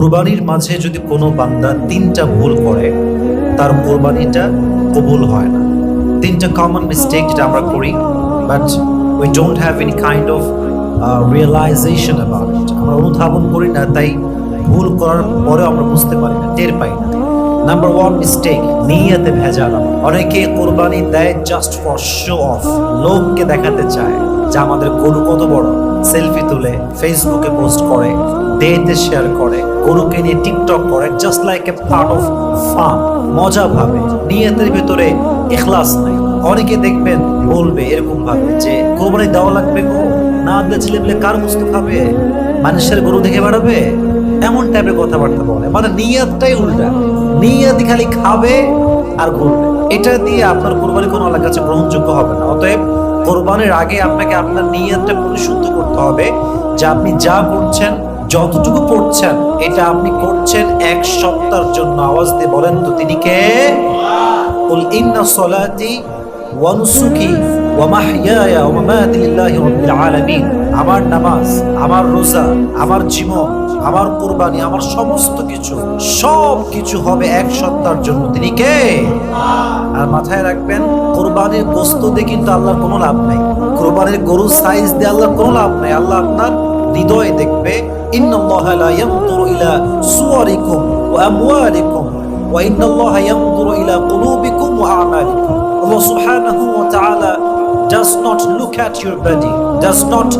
কুরবানির মাঝে যদি কোনো বান্দা তিনটা ভুল করে তার কোরবানিটা কবুল হয় না। তিনটা কমন মিস্টেক যেটা আমরা করি, but we don't have any kind of realisation about it. আমরা অনুধাবন করি না, তাই ভুল করার পরেও আমরা বুঝতে পারি না, টের পাই না। নাম্বার ওয়ান মিস্টেক, নিয়তে ভেজাল। অনেকে কোরবানি দেয় জাস্ট ফর শো অফ, লোককে দেখাতে চায় যে আমাদের গরু কত বড়। সেলফি তুলে ফেসবুকে পোস্ট করে, ডেতে শেয়ার করে, গরুকে নিয়ে টিকটক করে, just like a part of fun, মজা ভাবে। নিয়তের ভিতরে ইখলাস নাই। অনেকে দেখবেন বলবে এরকম ভাবে যে কোরবানি দেওয়া লাগবে, গো না দিলে ছেলেমেলে কার গোশত খাবে, মানুষের গরু দেখে বেড়াবে, এমন টাইপের কথাবার্তা বলে। মানে নিয়তটাই উল্টা, নিয়ত খালি খাবে আর ঘুরবে। এটা দিয়ে আপনার কোরবানি কোনো আল্লাহর কাছে গ্রহণযোগ্য হবে না। অতএব কোরবানির আগে আপনাকে আপনার নিয়তটা পরিশুদ্ধ করতে হবে যে আপনি যা করছেন, যতটুকু করছেন, এটা আপনি করছেন এক সপ্তাহের জন্য। আওয়াজ দিয়ে বলেন তো তিনি কে? কুল ইন্না সলাতি ওয়া নুসুকি ওয়া মাহইয়ায়া ওয়া মামাতি লিল্লাহি রাব্বিল আলামিন। আমার নামাজ, আমার রোজা, আমার জীবন, আমার কুরবানি, আমার সমস্ত কিছু, সব কিছু হবে এক সপ্তাহের জন্য। তিনি কে? আর মাথায় রাখবেন, কুরবানির গোশত দিয়ে কিন্তু আল্লাহর কোনো লাভ নাই। কুরবানির গরুর সাইজ দিয়ে আল্লাহর কোনো লাভ নাই। আল্লাহ আপনার হৃদয় দেখবে। ইন্নাল্লাহা লা ইয়ানজুরু ইলা সুওয়ারিকুম ওয়া আমওয়ালিকুম ওয়া ইন্নাল্লাহা ইয়ানজুরু ইলা কুলুবিকুম ওয়া আমালিকুম। আল্লাহ সুবহানাহু ওয়া তাআলা does not look at your body, does not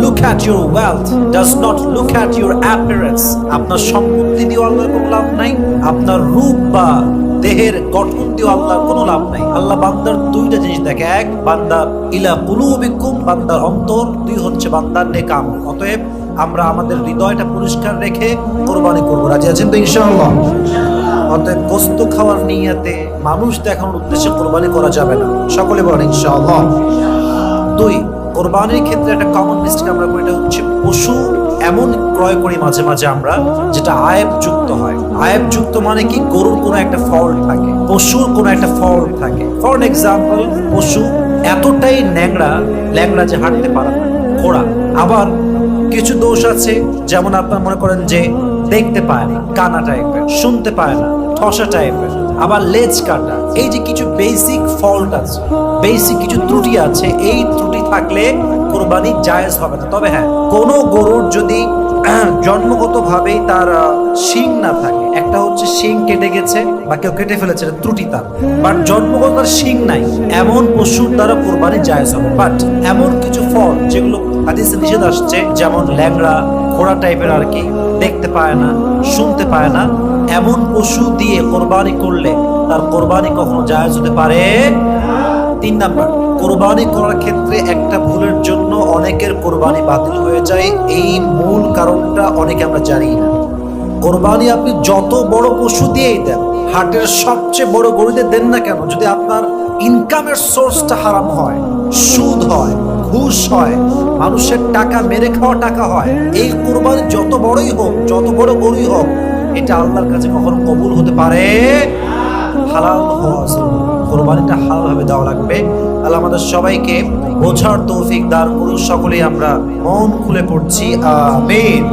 look at your wealth, does not look at your appearance. আপনার সম্পত্তি দিয়ে আল্লাহর কোনো লাভ নাই, আপনার রূপ বা দেহের গঠন দিয়ে আল্লাহর কোনো লাভ নাই। আল্লাহ বান্দার দুইটা জিনিস দেখে, এক বান্দা ইলা কুলুবিকুম, বান্দার অন্তর, দুই হচ্ছে বান্দার নেক আমল। অতএব আমরা আমাদের হৃদয়টা পরিষ্কার রেখে কোরবানি করব। রাজি আছেন তো ইনশাআল্লাহ? অতএব গোশত খাওয়ার নিয়তে মানুষ দেখানোর উদ্দেশ্যে কোরবানি করা যাবে না। সকলে বলেন ইনশাআল্লাহ। দুই, কোরবানির ক্ষেত্রে একটা কমন মিস্টেক আমরা করি, এটা হচ্ছে পশু এমন ক্রয় করি মাঝে মাঝে আমরা, যেটা আয়েব যুক্ত হয়। আয়েব যুক্ত মানে কি? গরুর কোনো একটা ফল্ট থাকে, পশুর কোনো একটা ফল্ট থাকে। ফর এক্সাম্পল, পশু এতটাই ল্যাংড়া যে হাঁটতে পারে না, খোড়া। আবার কিছু দোষ আছে, যেমন আপনার মনে করেন যে দেখতে পায় না, কানা টাইপের, শুনতে পায় না, ঠসা টাইপের, আবার লেজ কাটা। এই যে কিছু বেসিক ফল্ট আছে, বেসিক কিছু ত্রুটি আছে, এই ত্রুটি থাকলে কোরবানি জায়েজ হবে না। তবে হ্যাঁ, কোন গরুর যদি জন্মগতভাবেই তার শিং না থাকে, একটা হচ্ছে শিং কেটে গেছে বা কেউ কেটে ফেলেছে, ত্রুটি তার, বাট জন্মগত তার শিং নাই, এমন পশুর দ্বারা কোরবানি জায়েজ হবে। বাট এমন কিছু ফল যেগুলো হাদিসে নিষেধ আসছে, যেমন ল্যাংড়া, ঘোড়া টাইপের আর কি, দেখতে পায় না, শুনতে পায় না, এমন পশু দিয়ে কোরবানি করলে তার কোরবানি কখনো জায়েজ হতে পারে। তিন নাম্বার, কোরবানি করার ক্ষেত্রে একটা ভুলের জন্য অনেকের কোরবানি বাতিল হয়ে যায়। এই মূল কারণটা অনেকে আমরা জানি না। কোরবানি আপনি যত বড় পশু দিয়েই দেন, হাটের সবচেয়ে বড় গরুতে দেন না কেন, যদি আপনার ইনকামের সোর্সটা হারাম হয়, সুদ হয়, ঘুষ হয়, মানুষের টাকা মেরে খাওয়া টাকা হয়, এই কোরবানি যত বড়ই হোক, যত বড় গরুই হোক, এটা আল্লাহর কাছে কখনো কবুল হতে পারে। হালাল হওয়া জরুরি, কোরবানিটা হালাল ভাবে দেওয়া লাগবে। আল্লাহ আমাদের সবাইকে বোঝার তৌফিক দান করুন। সকলেই আমরা মন খুলে পড়ছি আমিন।